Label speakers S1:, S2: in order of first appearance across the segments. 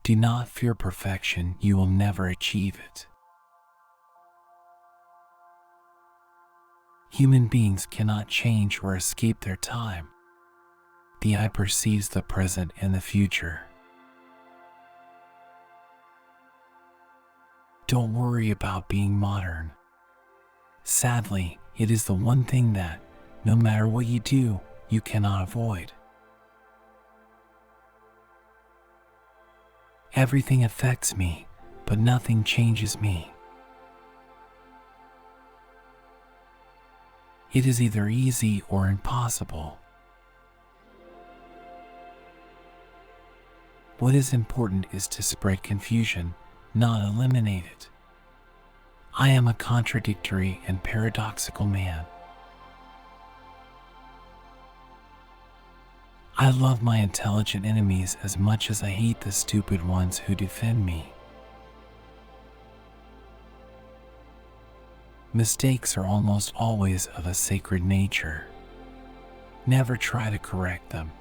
S1: Do not fear perfection, you will never achieve it. Human beings cannot change or escape their time. The eye perceives the present and the future. Don't worry about being modern. Sadly, it is the one thing that, no matter what you do, you cannot avoid. Everything affects me, but nothing changes me. It is either easy or impossible. What is important is to spread confusion, not eliminate it. I am a contradictory and paradoxical man. I love my intelligent enemies as much as I hate the stupid ones who defend me. Mistakes are almost always of a sacred nature. Never try to correct them.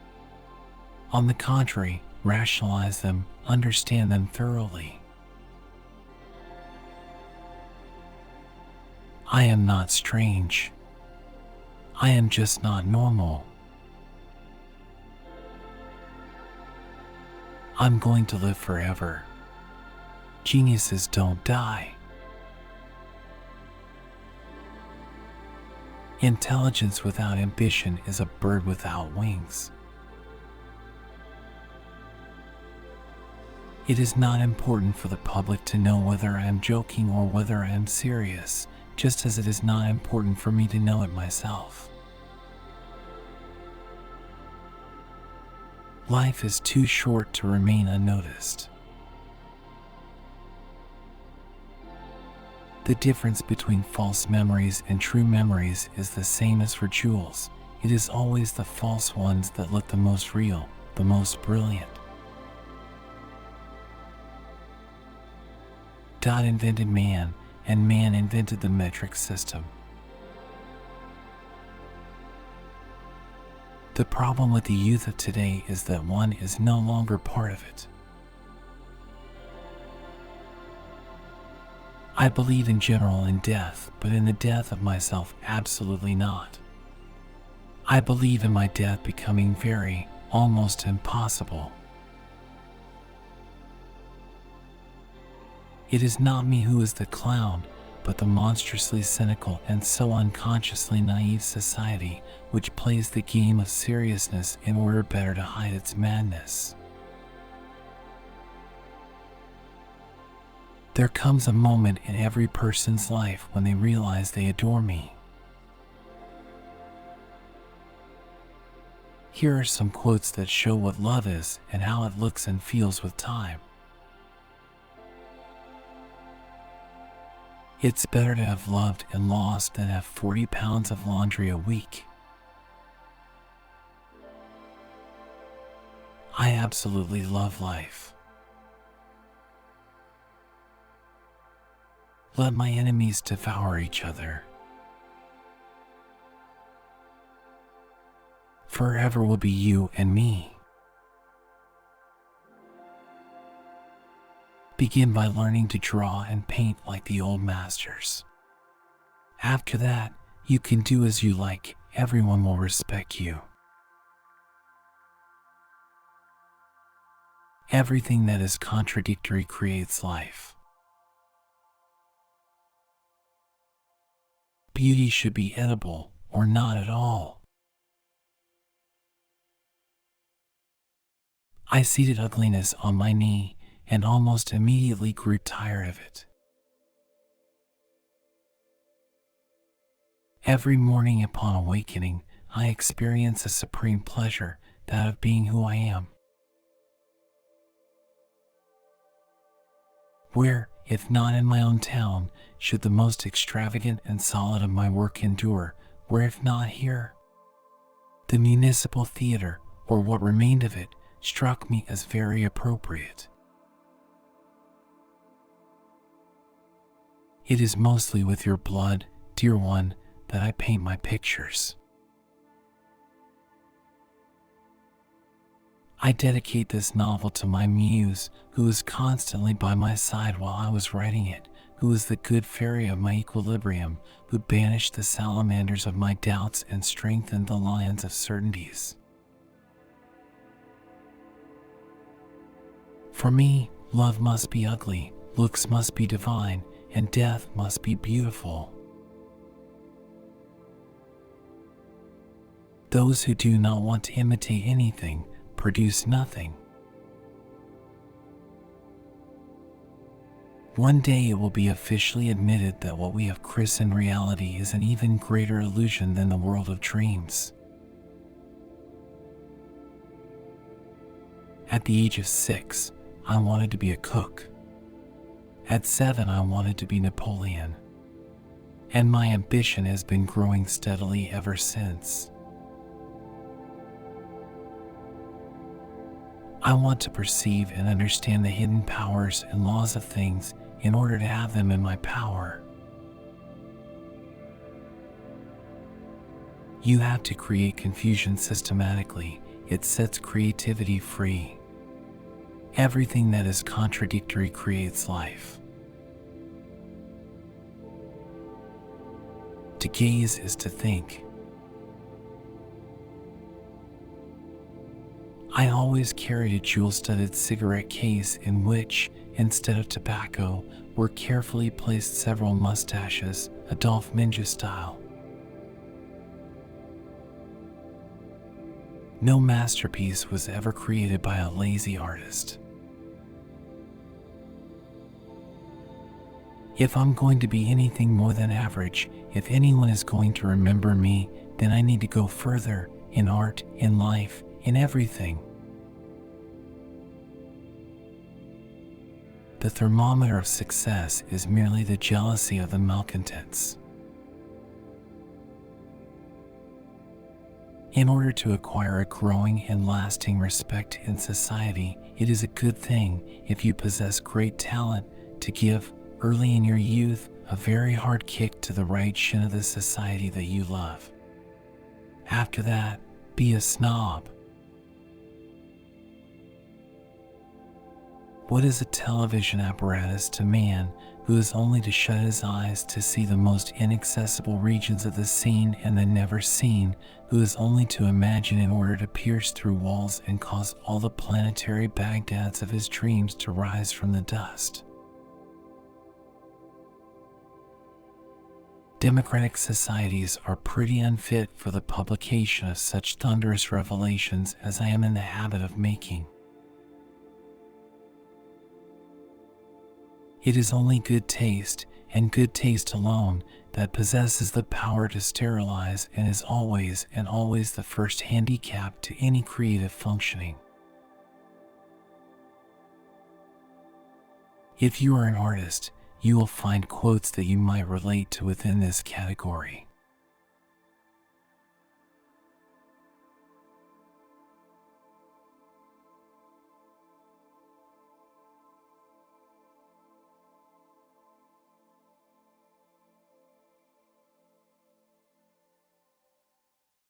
S1: On the contrary, rationalize them, understand them thoroughly. I am not strange. I am just not normal. I'm going to live forever. Geniuses don't die. Intelligence without ambition is a bird without wings. It is not important for the public to know whether I am joking or whether I am serious, just as it is not important for me to know it myself. Life is too short to remain unnoticed. The difference between false memories and true memories is the same as for jewels. It is always the false ones that look the most real, the most brilliant. God invented man, and man invented the metric system. The problem with the youth of today is that one is no longer part of it. I believe in general in death, but in the death of myself, absolutely not. I believe in my death becoming very, almost impossible. It is not me who is the clown, but the monstrously cynical and so unconsciously naive society which plays the game of seriousness in order better to hide its madness. There comes a moment in every person's life when they realize they adore me. Here are some quotes that show what love is and how it looks and feels with time. It's better to have loved and lost than have 40 pounds of laundry a week. I absolutely love life. Let my enemies devour each other. Forever will be you and me. Begin by learning to draw and paint like the old masters. After that, you can do as you like. Everyone will respect you. Everything that is contradictory creates life. Beauty should be edible or not at all. I seated ugliness on my knee and almost immediately grew tired of it. Every morning upon awakening, I experience a supreme pleasure, that of being who I am. Where, if not in my own town, should the most extravagant and solid of my work endure, where if not here? The municipal theater, or what remained of it, struck me as very appropriate. It is mostly with your blood, dear one, that I paint my pictures. I dedicate this novel to my muse, who was constantly by my side while I was writing it, who was the good fairy of my equilibrium, who banished the salamanders of my doubts and strengthened the lions of certainties. For me, love must be ugly, looks must be divine, and death must be beautiful. Those who do not want to imitate anything produce nothing. One day it will be officially admitted that what we have christened reality is an even greater illusion than the world of dreams. At the age of 6, I wanted to be a cook. At 7, I wanted to be Napoleon. And my ambition has been growing steadily ever since. I want to perceive and understand the hidden powers and laws of things in order to have them in my power. You have to create confusion systematically. It sets creativity free. Everything that is contradictory creates life. To gaze is to think. I always carried a jewel-studded cigarette case in which, instead of tobacco, were carefully placed several mustaches, Adolf Minja style. No masterpiece was ever created by a lazy artist. If I'm going to be anything more than average, if anyone is going to remember me, then I need to go further, in art, in life, in everything. The thermometer of success is merely the jealousy of the malcontents. In order to acquire a growing and lasting respect in society, it is a good thing, if you possess great talent, to give, early in your youth, a very hard kick to the right shin of the society that you love. After that, be a snob. What is a television apparatus to man who is only to shut his eyes to see the most inaccessible regions of the seen and the never seen, who is only to imagine in order to pierce through walls and cause all the planetary Baghdads of his dreams to rise from the dust? Democratic societies are pretty unfit for the publication of such thunderous revelations as I am in the habit of making. It is only good taste, and good taste alone, that possesses the power to sterilize and is always and always the first handicap to any creative functioning. If you are an artist, you will find quotes that you might relate to within this category.